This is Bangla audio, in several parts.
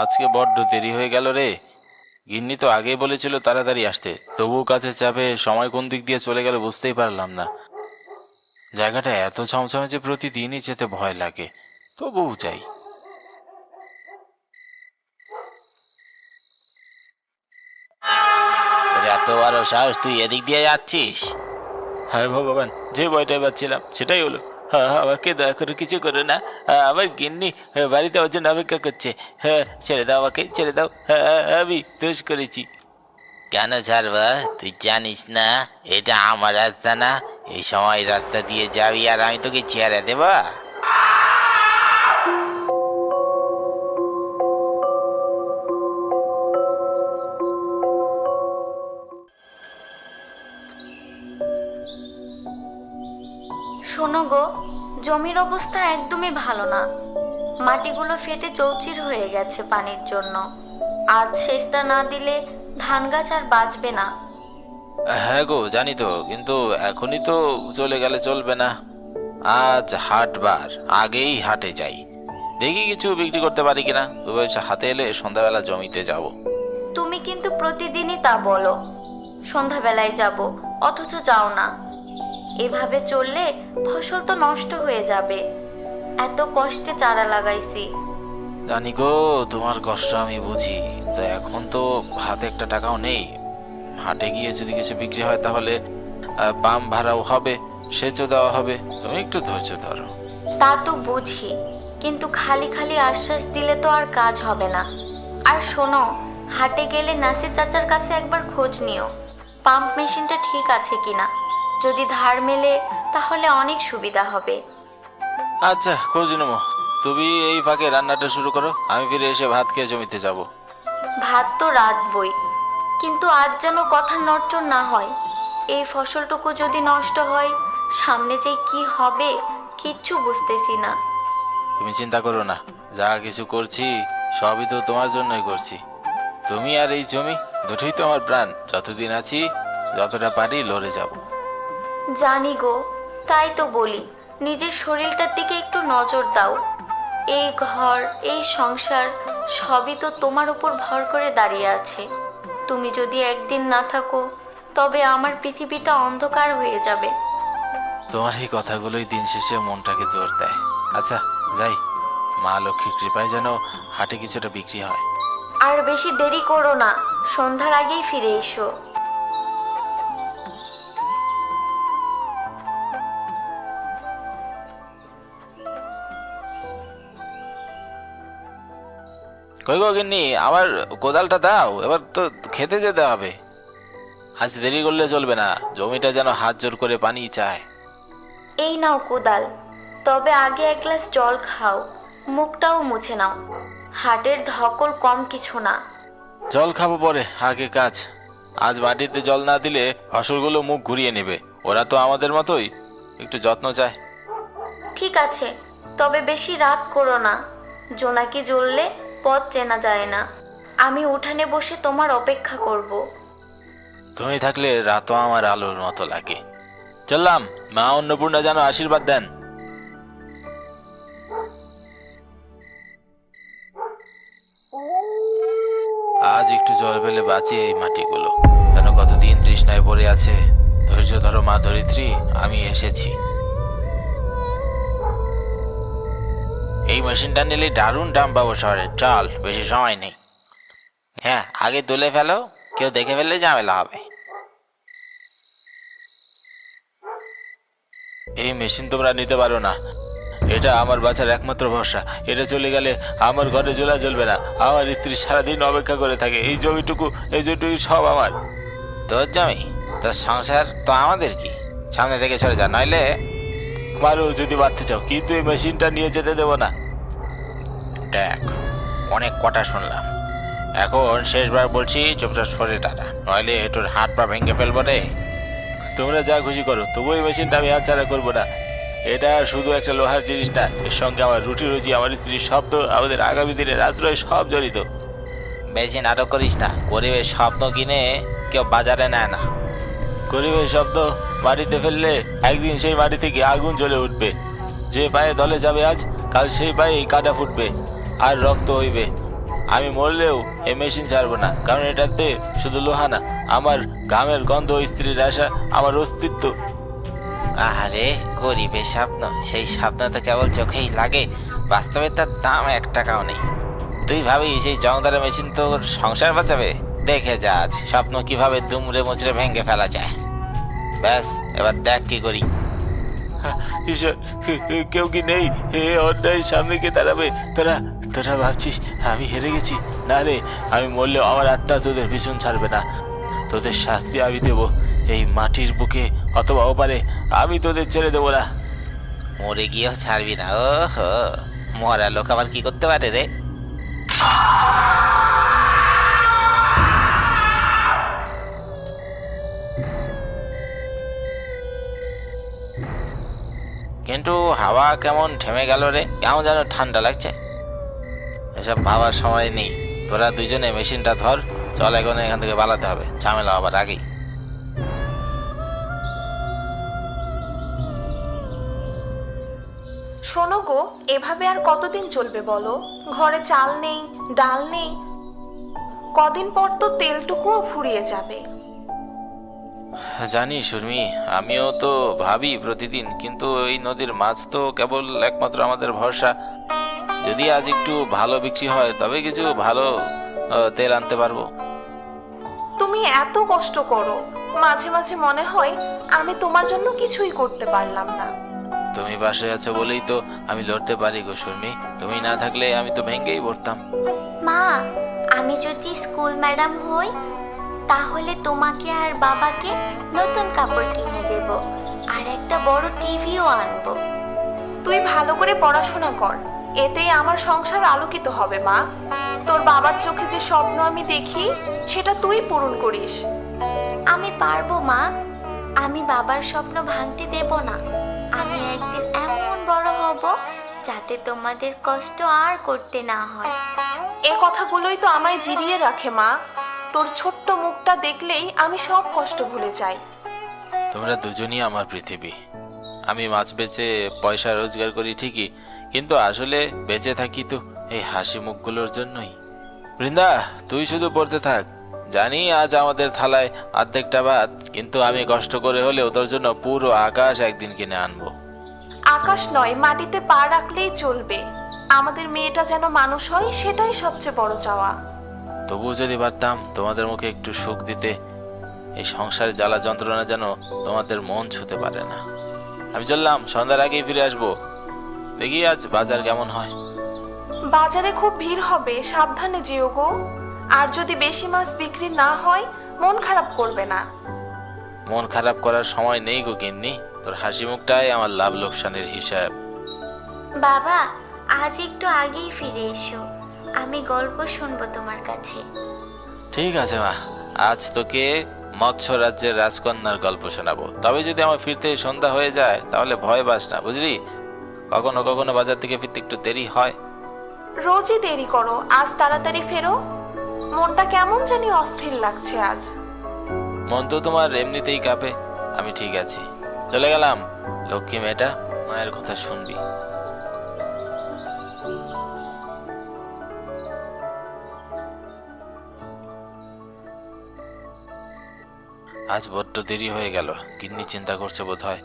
আজকে বড্ড দেরি হয়ে গেল রে। গিন্নি তো আগেই বলেছিল তাড়াতাড়ি আসতে, তবুও কাজের চাপে সময় কোন দিক দিয়ে চলে গেল বুঝতেই পারলাম না। জায়গাটা এত ছমছমে যে প্রতিদিনই যেতে ভয় লাগে, তবুও যাই। তোর এত বড় সাহস, তুই এদিক দিয়ে যাচ্ছিস? হ্যাঁ ভগবান, যে ভয়টাই পাচ্ছিলাম সেটাই হলো। হ্যাঁ, আমাকে দয়া করে কিছু করো না। আমার গিন্নি বাড়িতে ওর জন্য অপেক্ষা করছে। হ্যাঁ, ছেড়ে দাও আমাকে, ছেড়ে দাও। হ্যাঁ, আমি দোষ করেছি। কেন ছাড়বা? তুই জানিস না এটা আমার রাস্তা না? এই সময় রাস্তা দিয়ে যাবি আর আমি তোকে ছেড়ে দেবা? শোনো গো, জমির অবস্থা একদমই ভালো না। মাটিগুলো ফেটে চৌচির হয়ে গেছে পানির জন্য। আজ সেচটা না দিলে ধান গাছ আর বাঁচবে না। হ্যাঁ গো, জানি তো, কিন্তু এখনই তো চলে গেলে চলবে না। আজ হাটবার, আগেই হাটে যাই, দেখি কিছু বিক্রি করতে পারি কিনা। দু পয়সা হাতে এলে সন্ধ্যাবেলা জমিতে যাব। তুমি কিন্তু প্রতিদিনই তা বলো, সন্ধ্যাবেলায় যাব, অথচ যাও না। এভাবে চললে ফসল তো নষ্ট হয়ে যাবে। এত কষ্টে চারা লাগাইছি। জানি গো, তোমার কষ্ট আমি বুঝি। তো এখন তো হাতে একটা টাকাও নেই। হাটে গিয়ে যদি কিছু বিক্রি হয় তাহলে পাম্প ভাড়াও হবে, সেচও দেওয়া হবে। তুমি একটু ধৈর্য ধরো। তা তো বুঝি, কিন্তু খালি খালি আশ্বাস দিলে তো আর কাজ হবে না। আর শোনো, হাটে গেলে নাসির চাচার কাছে একবার খোঁজ নিও, পাম্প মেশিনটা ঠিক আছে কিনা। যদি ধার মেলে তাহলে অনেক সুবিধা হবে। আচ্ছা, খোঁজ নেবো। তুমি এই ফাঁকে রান্নাটা শুরু করো, আমি ফিরে এসে ভাত খেয়ে জমিতে যাব। ভাত তো রাঁধবই, কিন্তু আজ যেন কথা নড়চড় না হয়। এই ফসলটুকু যদি নষ্ট হয়, সামনে যে কি হবে কিচ্ছু বুঝতেছি না। তুমি চিন্তা করো না, যা কিছু করছি সবই তো তোমার জন্যই করছি। তুমি আর এই জমি দুটোই তো আমার প্রাণ। যতদিন আছি যতটা পারি লড়ে যাব। জানি গো, তাই তো বলি, নিজের শরীরটার দিকে একটু নজর দাও। এই ঘর, এই সংসার সবই তো তোমার উপর ভর করে দাঁড়িয়ে আছে। তুমি যদি একদিন না থাকো, তবে আমার পৃথিবীটা অন্ধকার হয়ে যাবে। তোমার এই কথাগুলোই দিন শেষে মনটাকে জোর দেয়। আচ্ছা, যাই। মা লক্ষ্মীর কৃপায় যেন হাটে কিছুটা বিক্রি হয়। আর বেশি দেরি করো না, সন্ধ্যার আগেই ফিরে এসো। কই গো গিন্নি, আমার কোদালটা দাও, এবার তো খেতে যেতে হবে। আজ দেরি করলে চলবে না, জমিটা যেন হাত জোর করে পানি চায়। এই নাও কোদাল, তবে আগে এক গ্লাস জল খাও, মুখটাও মুছে নাও। হাটের ধকল কম কিছু না। জল খাবো পরে, আগে কাজ। আজ মাটিতে জল না দিলে ফসলগুলো মুখ ঘুরিয়ে নেবে। ওরা তো আমাদের মতোই, একটু যত্ন চায়। ঠিক আছে, তবে বেশি রাত করো না। জোনাকি জ্বললে পথ চেনা যায় না। আমি উঠানে বসে তোমার অপেক্ষা করব। তুমি থাকলে রাতও আমার আলোর মতো লাগে। চললাম, মা অন্নপূর্ণা যেন আশীর্বাদ দেন। আজ একটু জল পেলে বাঁচি এই মাটিগুলো, যেন কতদিন তৃষ্ণায় পড়ে আছে। ধৈর্য ধরো মা ধরিত্রী, আমি এসেছি। এই মেশিনটা নিলে দারুণ দাম পাবো শহরে। চল, বেশি সময় নেই। হ্যাঁ, আগে তুলে ফেলো, কেউ দেখে ফেললে ঝামেলা হবে। এই মেশিন তোমরা নিতে পারো না, এটা আমার বাচ্চার একমাত্র ভরসা। এটা চলে গেলে আমার ঘরে চুলা জ্বলবে না। আমার স্ত্রী সারাদিন অপেক্ষা করে থাকে। এই জমিটুকু সব আমার। তোর জমি, তোর সংসার তো আমাদের কি? সামনে থেকে সরে যা, নইলে মারো যদি মারতে চাও, কিন্তু এই মেশিনটা নিয়ে যেতে দেবো না। দেখ, অনেক কথা শুনলাম, এখন শেষবার বলছি চুপচাপ সরে টাটা, নইলে তোর হাত পা ভেঙে ফেলবো রে। তোমরা যা খুশি করো, তবু এই মেশিনটা আমি হাতছাড়া করবো না। এটা শুধু একটা লোহার জিনিস না, এর সঙ্গে আমার রুটি রুজি, আমার স্ত্রীর শব্দ, আমাদের আগামী দিনের আশ্রয় সব জড়িত। বেশি নাটক করিস না, গরিবের স্বপ্ন কিনে কেউ বাজারে নেয় না। গরিবের শব্দ মাটিতে ফেললে একদিন সেই মাটি থেকে আগুন জ্বলে উঠবে। যে পায়ে দলে যাবে আজ, কাল সেই পায়ে কাটা ফুটবে আর রক্ত হইবে। আমি মরলেও এই মেশিন ছাড়বো না, কারণ এটাতে শুধু লোহা না, আমার ঘামের গন্ধ, স্ত্রীর আশা, আমার অস্তিত্ব। আহারে গরিবের স্বপ্ন, সেই স্বপ্ন তো কেবল চোখেই লাগে, বাস্তবে তার দাম 1 টাকাও নেই। তুই ভাবি সেই জংদারের মেশিন তোর সংসার বাঁচাবে? দেখে যা আজ স্বপ্ন কিভাবে দুমড়ে মুচড়ে ভেঙে ফেলা যায়। ব্যাস, এবার দেখ কি করি। ঈশ্বর, কেউ কি নেই? অন্যায় সামনে কে দাঁড়াবে? তোরা তোরা ভাবছিস আমি হেরে গেছি? না রে, আমি মরলেও আমার আত্মা তোদের পিছন ছাড়বে না। তোদের শাস্তি আমি দেব এই মাটির বুকে, অথবা ওপারে, আমি তোদের ছেড়ে দেবো না। মরে গিয়েও ছাড়বি না? ওহো, মরা লোক আবার কি করতে পারে রে? কিন্তু হাওয়া কেমন থেমে গেল রে, কেমন যেন ঠান্ডা লাগছে। এসব ভাবার সময় নেই, তোরা দুজনে মেশিনটা ধর, চল এখন এখান থেকে পালাতে হবে, ঝামেলা আবার আগেই। শোনো গো, এভাবে আর কতদিন চলবে বলো? ঘরে চাল নেই, ডাল নেই, কদিন পর তো তেলটুকুও ফুরিয়ে যাবে। জানি সুরমি, আমিও তো ভাবি প্রতিদিন, কিন্তু এই নদীর মাছ তো কেবল একমাত্র আমাদের ভরসা। যদি আজ একটু ভালো বিক্রি হয় তবে কিছু ভালো তেল আনতে পারবো। তুমি এত কষ্ট করো, মাঝে মাঝে মনে হয় আমি তোমার জন্য কিছুই করতে পারলাম না। তুমি পাশে আছো বলেই তো আমি লড়তে পারি গো সুরমি, তুমি না থাকলে আমি তো ভেঙ্গেই পড়তাম। মা, আমি যদি স্কুল ম্যাডাম হই তাহলে তোমাকে আর বাবাকে নতুন কাপড় কিনে দেব, আর একটা বড় টিভিও আনবো। তুই ভালো করে পড়াশোনা কর, এতেই আমার সংসার আলোকিত হবে মা। তোর বাবার চোখে যে স্বপ্ন আমি দেখি সেটা তুই পূরণ করিস। আমি পারবো মা, আমি বাবার স্বপ্ন ভাঙতে দেব না। আমি একদিন এমন বড় হব যাতে তোমাদের কষ্ট আর করতে না হয়। এ কথাগুলোই তো আমায় জিরিয়ে রাখে মা। তোর ছোট্ট মুখটা দেখলেই আমি সব কষ্ট ভুলে যাই। তোমরা দুজনই আমার পৃথিবী। আমি মাছ বেচে পয়সা রোজগার করি ঠিকই, কিন্তু আসলে বেঁচে থাকি তো এই হাসি মুখগুলোর জন্যই। বৃন্দা, তুই শুধু পড়তে থাক। জানি আজ আমাদের থালায় অর্ধেকটা ভাত, কিন্তু আমি কষ্ট করে হলেও তোর জন্য পুরো আকাশ একদিন কিনে আনবো। আকাশ নয়, মাটিতে পা রাখলেই চলবে। আমাদের মেয়েটা যেন মানুষ হয়, সেটাই সবচেয়ে বড় চাওয়া। তবুও যদি পারতাম তোমাদের মুখে একটু সুখ দিতে, এই সংসারের জ্বালা যন্ত্রণা যেন তোমাদের মন ছুঁতে পারে না। আমি চললাম, সন্ধ্যার আগেই ফিরে আসবো। দেখি আজ বাজার কেমন হয়। বাজারে খুব ভিড় হবে, সাবধানে যেও গো। আর যদি বেশি মাছ বিক্রি না হয় মন খারাপ করবে না। মন খারাপ করার সময় নেই গো গিন্নি, তোর হাসি মুখটাই আমার লাভ লোকসানের হিসাব। বাবা, আজ একটু আগেই ফিরে এসো, আমি গল্প শুনবো তোমার কাছে। ঠিক আছে মা, আজ তোকে মৎস্য রাজ্যের রাজকন্যার গল্প শোনাবো। তবে যদি আমার ফিরতে সন্ধ্যা হয়ে যায় তাহলে ভয় পাস না, বুঝলি? কখনো কখনো বাজার থেকে ফিরতে একটু দেরি হয়। রোজই দেরি করো, আজ তাড়াতাড়ি ফেরো। মনটা কেমন জানি অস্থির লাগছে আজ। মন তো তোমার এমনিতেই কাঁপে। আমি ঠিক আছি, চলে গেলাম। লক্ষ্মী মেয়েটা, মায়ের কথা শুনবি। আজ বড্ড দেরি হয়ে গেল। গিন্নি চিন্তা করছে বোধ হয়।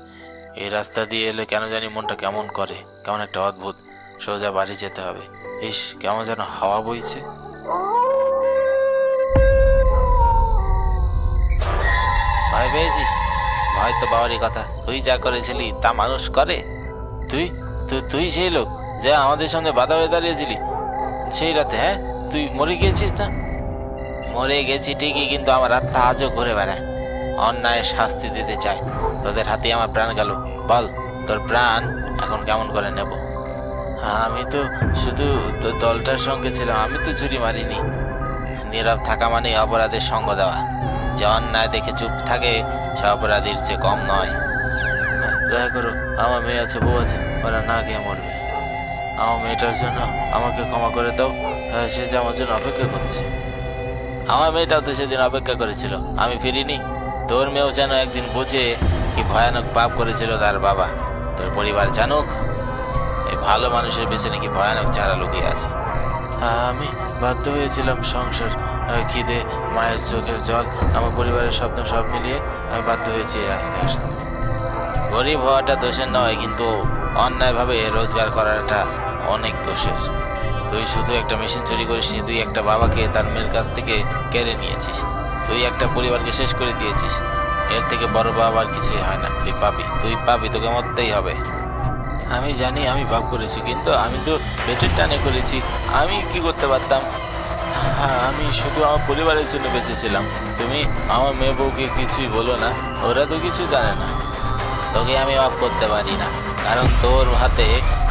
এই রাস্তা দিয়ে এলে কেন জানি মনটা কেমন করে, কেমন একটা অদ্ভুত। সোজা বাড়ি যেতে হবে। ইস, কেমন যেন হাওয়া বইছে। ভয় পেয়েছিস? ভয় তো বাবারই কথা, তুই যা করেছিলি তা মানুষ করে? তুই তুই তুই সেই লোক যা আমাদের সামনে বাধা হয়ে দাঁড়িয়েছিলি সেই রাতে? হ্যাঁ, তুই মরে গিয়েছিস না? মরে গেছি ঠিকই, কিন্তু আমার আত্মা আজও ঘুরে বেড়ায়, অন্যায় শাস্তি দিতে চায়। তোদের হাতে আমার প্রাণ গেল, বল তোর প্রাণ এখন কেমন করে নেব? আমি তো শুধু তোর দলটার সঙ্গে ছিলাম, আমি তো চুরি মারিনি। নীরব থাকা মানে অপরাধের সঙ্গ দেওয়া। যে অন্যায় দেখে চুপ থাকে সে অপরাধীর চেয়ে কম নয়। দয়া করো, আমার মেয়ে আছে, বউ আছে, ওরা না খেয়ে মরবে। আমার মেয়েটার জন্য আমাকে ক্ষমা করে দাও, সে যে আমার জন্য অপেক্ষা করছে। আমার মেয়েটাও তো সেদিন অপেক্ষা করেছিল, আমি ফিরিনি। তোর মেয়েও যেন একদিন বুঝে কি ভয়ানক পাপ করেছিল তার বাবা। তোর পরিবার জানুক এই ভালো মানুষের পেছনে কি ভয়ানক চারা লুকিয়ে আছে। আমি বাধ্য হয়েছিলাম সংসার, খিদে, মায়ের চোখের জল, আমার পরিবারের স্বপ্ন সব মিলিয়ে আমি বাধ্য হয়েছি এই রাস্তায় আসতে। গরিব হওয়াটা দোষের নয়, কিন্তু অন্যায়ভাবে রোজগার করাটা অনেক দোষের। তুই শুধু একটা মেশিন চুরি করিসনি, তুই একটা বাবাকে তার মেয়ের কাছ থেকে কেড়ে নিয়েছিস, তুই একটা পরিবারকে শেষ করে দিয়েছিস। এর থেকে বড় বাবার কিছুই হয় না। তুই পাবি, তোকে মরতেই হবে। আমি জানি আমি পাপ করেছি, কিন্তু আমি তো পেটের টানে করেছি। আমি কি করতে পারতাম? হ্যাঁ, আমি শুধু আমার পরিবারের জন্য বেঁচেছিলাম। তুমি আমার মেয়ে বউকে কিছুই বলো না, ওরা তো কিছু জানে না। তোকে আমি অফ করতে পারি না, কারণ তোর হাতে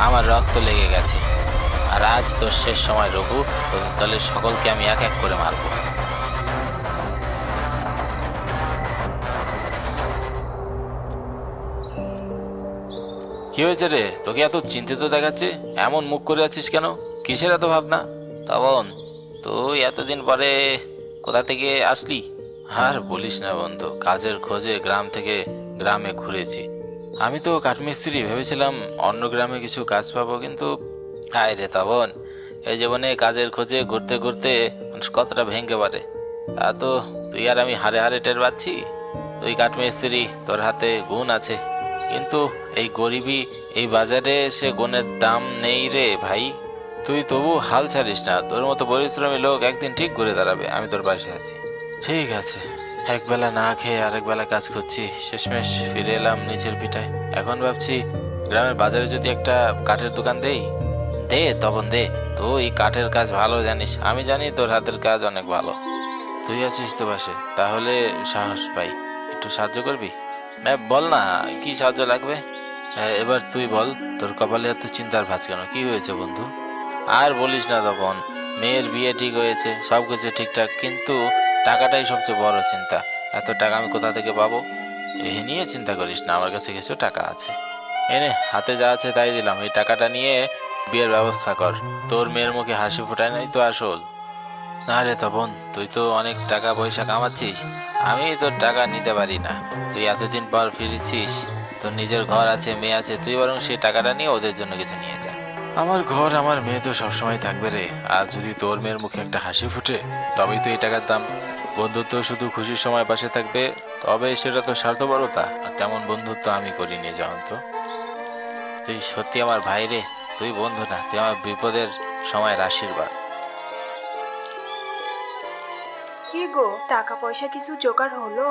আমার রক্ত লেগে গেছে। আর আজ তোর শেষ সময় রঘু, তোর দলের সকলকে আমি এক এক করে মারবো। কি হয়েছে রে? তোকে এত চিন্তিত দেখাচ্ছে, এমন মুখ করে আছিস কেন? কিসের এত ভাবনা? তখন তুই এতদিন পরে কোথা থেকে আসলি? আর বলিস না বন্ধু, কাজের খোঁজে গ্রাম থেকে গ্রামে ঘুরেছি। আমি তো কাঠমিস্ত্রি, ভেবেছিলাম অন্য গ্রামে কিছু কাজ পাবো, কিন্তু হায় রে তখন, এই জীবনে কাজের খোঁজে ঘুরতে ঘুরতে মানুষ কতটা ভেঙে পারে, তা তো তুই আর আমি হারে হারে টের পাচ্ছি। তুই কাঠমিস্ত্রি, তোর হাতে গুণ আছে, কিন্তু এই গরিবি, এই বাজারে সে গুণের দাম নেই রে ভাই। তুই তবু হাল ছাড়িস না, তোর মতো পরিশ্রমী লোক একদিন ঠিক ঘুরে দাঁড়াবে। আমি তোর পাশে আছি। ঠিক আছে, একবেলা না খেয়ে আরেক বেলা কাজ করছি, শেষমেশ ফিরে এলাম নিচের ভিটায়। এখন ভাবছি গ্রামের বাজারে যদি একটা কাঠের দোকান দেই। দে তখন দে, তুই কাঠের কাজ ভালো জানিস, আমি জানি তোর হাতের কাজ অনেক ভালো। তুই আছিস তো পাশে, তাহলে সাহস পাই। একটু সাহায্য করবি? বল না, কি সাহায্য লাগবে? এবার তুই বল, তোর কপালে এত চিন্তার ভাঁজ কেন? কি হয়েছে বন্ধু? আর বলিস না তখন, মেয়ের বিয়ে ঠিক হয়েছে, সব কিছু ঠিকঠাক, কিন্তু টাকাটাই সবচেয়ে বড় চিন্তা। এত টাকা আমি কোথা থেকে পাবো? এ নিয়ে চিন্তা করিস না, আমার কাছে কিছু টাকা আছে। এনে হাতে যা আছে তাই দিলাম, এই টাকাটা নিয়ে বিয়ের ব্যবস্থা কর। তোর মেয়ের মুখে হাসি ফোটায় নাই তো আসল। না রে তপন, তুই তো অনেক টাকা পয়সা কামাচ্ছিস, আমি তোর টাকা নিতে পারি না। তুই এতদিন পর ফিরেছিস, তোর নিজের ঘর আছে, মেয়ে আছে, তুই বরং সেই টাকাটা নিয়ে ওদের জন্য কিছু নিয়ে যা। আমার ঘর আমার মেয়ে তো সবসময় থাকবে রে। আর যদি তোর মেয়ের মুখে একটা হাসি ফুটে, তবেই তো এই টাকার দাম। বন্ধুত্ব শুধু খুশির সময় পাশে থাকবে, তবে সেটা তো স্বার্থপরতা। আর তেমন বন্ধুত্ব আমি করিনি জানো তো। তুই সত্যি আমার ভাই রে, তুই বন্ধু না, তুই আমার বিপদের সময়ের আশীর্বাদ। কি গো, টাকা পয়সা কিছু জোগাড় হলো?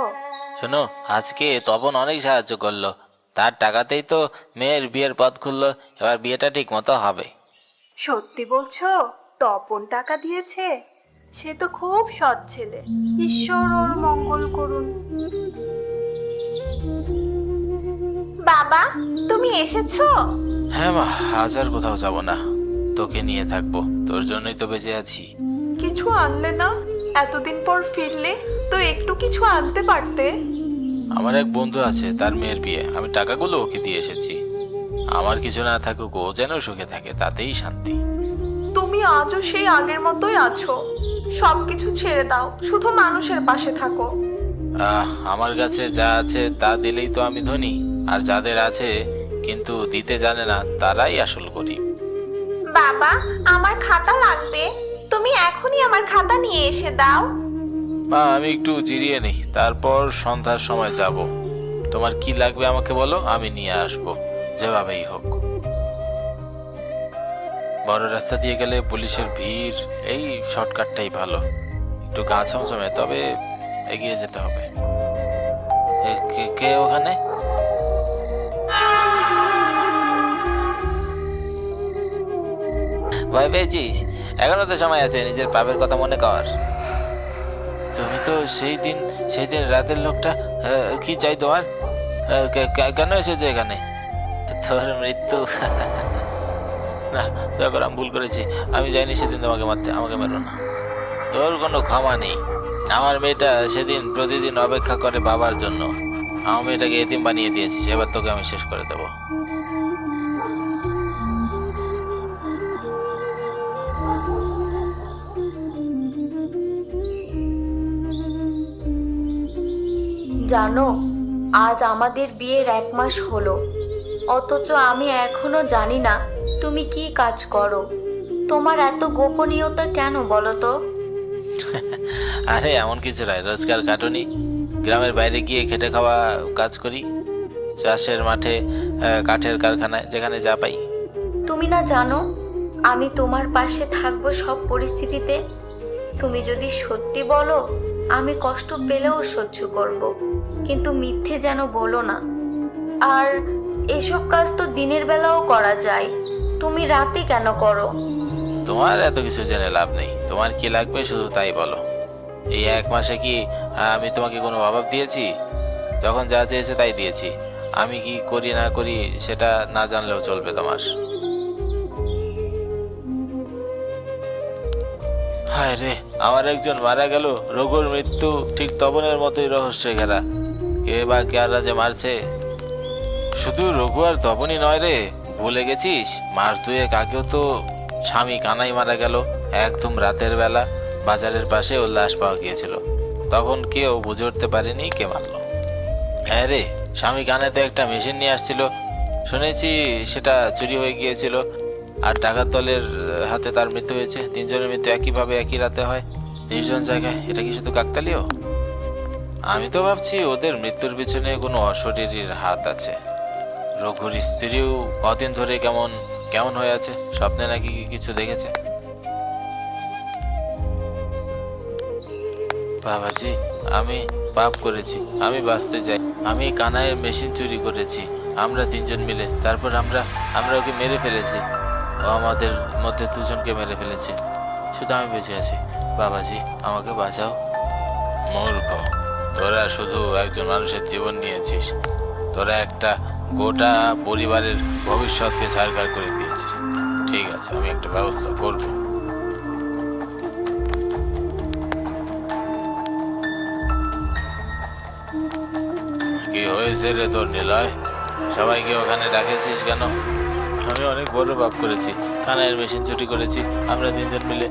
শোনো, আজকে তপন অনেক সাহায্য করলো, তার টাকাতেই তো মেয়ের বিয়ের পথ খুললো। এবার বিয়েটা ঠিক মতো হবে। সত্যি বলছো? তপন টাকা দিয়েছে? সে তো খুব সৎ ছেলে, ঈশ্বর ওর মঙ্গল করুন। বাবা, তুমি এসেছো? হ্যাঁ মা, আজ আর কোথাও যাব না, তোকে নিয়ে থাকবো, তোর জন্যই তো বেঁচে আছি। কিছু আনলে না? এতদিন পর ফিরলে তো একটু কিছু আনতে পারতে। আমার এক বন্ধু আছে, তার মেয়ের বিয়ে, আমি টাকাগুলো ওকে দিয়ে এসেছি। আমার কিছু না থাকুক, ও যেন সুখে থাকে, তাতেই শান্তি। তুমি আজও সেই আগের মতোই আছো, সবকিছু ছেড়ে দাও, শুধু মানুষের পাশে থাকো। আমার কাছে যা আছে তা দিলেই তো আমি ধনী, আর যাদের আছে কিন্তু দিতে জানে না, তারাই আসল গরিব। বাবা, আমার খাতা লাগবে, তুমি এখনই আমার খাতা নিয়ে এসে দাও। মা, আমি একটু জিরিয়ে নিই, তারপর সন্ধ্যার সময় যাব। তোমার কি লাগবে আমাকে বলো, আমি নিয়ে আসবো, যেভাবেই হোক। বড় রাস্তা দিয়ে গেলে পুলিশের ভিড়, এই শর্টকাটটাই ভালো। একটু গা ছমছমে, তবে এগিয়ে যেতে হবে। কে ওখানে? ভয় পেয়েছিস? এখনো তো সময় আছে, নিজের পাপের কথা মনে কর। তুমি তো সেই দিন রাতের লোকটা। কি চাই তোমার? কেন এসেছো এখানে? তোর মৃত্যু। না, দয়া করে, আমি ভুল করেছি, আমি যাইনি সেদিন তোমাকে মারতে, আমাকে মেরো না। তোর কোনো ক্ষমা নেই। আমার মেয়েটা সেদিন প্রতিদিন অপেক্ষা করে বাবার জন্য, আমার মেয়েটাকে এতিম বানিয়ে দিয়েছিস, এবার তোকে আমি শেষ করে দেবো। জানো, আজ আমাদের বিয়ের 1 মাস হলো, অথচ আমি এখনো জানি না তুমি কি কাজ করো। তোমার এত গোপনীয়তা কেন বলো তো? আরে এমন কিছু নয়, রোজগার কাটুনি, গ্রামের বাইরে গিয়ে খেটে খাওয়া কাজ করি, চাষের মাঠে, কাঠের কারখানায়, যেখানে যা পাই। তুমি না জানো আমি তোমার পাশে থাকবো সব পরিস্থিতিতে? তুমি যদি সত্যি বলো আমি কষ্ট পেলেও সহ্য করব, কিন্তু মিথ্যে যেন বলো না। আর এসব কাজ তো দিনের বেলাও করা যায়, তুমি রাতে কেন করো? তোমার এত কিছু জেনে লাভ নেই, তোমার কি লাগবে শুধু তাই বলো। এই 1 মাসে কি আমি তোমাকে কোনো অভাব দিয়েছি? যখন যা চেয়েছে তাই দিয়েছি। আমি কি করি না করি সেটা না জানলেও চলবে তোমার। হায় রে, আমার একজন মারা গেল, রঘুর মৃত্যু ঠিক তপনের মতোই রহস্যে ঘেরা। কে বা কারা যে মারছে। শুধু রঘু আর তপনই নয় রে, ভুলে গেছিস 2 মাস আগেও তো স্বামী কানাই মারা গেল, একদম রাতের বেলা। বাজারের পাশে ওর লাশ পাওয়া গিয়েছিল, তখন কেউ বুঝে উঠতে পারেনি কে মারলো। হ্যাঁ রে, স্বামী কানে তো একটা মেশিন নিয়ে আসছিল, শুনেছি সেটা চুরি হয়ে গিয়েছিল, আর ডাকাত দলের হাতে তার মৃত্যু হয়েছে। 3 জনের মৃত্যু একইভাবে একই রাতে হয়, নির্জন জায়গায়। এটা কি শুধু কাকতালীয়? আমি তো ভাবছি ওদের মৃত্যুর পিছনে কোনো অশরীরীর হাত আছে। রঘুর স্ত্রীও কদিন ধরে কেমন কেমন হয়ে আছে, স্বপ্নে নাকি কিছু দেখেছে। বাবাজি, আমি পাপ করেছি, আমি বাঁচতে চাই। আমি কানাইয়ের মেশিন চুরি করেছি, আমরা 3 জন মিলে। তারপর আমরা ওকে মেরে ফেলেছি, ও আমাদের মধ্যে 2 জনকে মেরে ফেলেছে, শুধু আমি বেঁচে আছি। বাবাজি, আমাকে বাঁচাও। মূর্খ, তোরা শুধু একজন মানুষের জীবন নিয়েছিস, তোরা একটা গোটা পরিবারের ভবিষ্যৎকে ছারখার করে দিয়েছিস। ঠিক আছে, আমি একটা ব্যবস্থা করব। কি হয়েছে রে তোর নিলয়? সবাইকে ওখানে ডাকেছিস কেন? আমি অনেক বড় পাপ করেছি, কানাইয়ের মেশিন চুরি করেছি, আমরা 3 জন মিলে।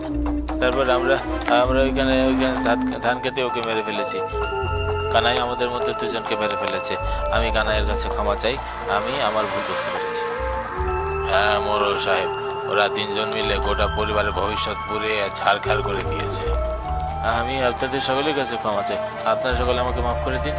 তারপর আমরা ওইখানে ধান খেতে ওকে মেরে ফেলেছি। কানাই আমাদের মধ্যে 2 জনকে মেরে ফেলেছে। আমি কানাইয়ের কাছে ক্ষমা চাই, আমি আমার ভুল বুঝতে পেরেছি। হ্যাঁ মোড়ল সাহেব, ওরা 3 জন মিলে গোটা পরিবারের ভবিষ্যৎ পুরে ছারখার করে দিয়েছে। আমি আপনাদের সকলের কাছে ক্ষমা চাই, আপনারা সকলে আমাকে মাফ করে দিন।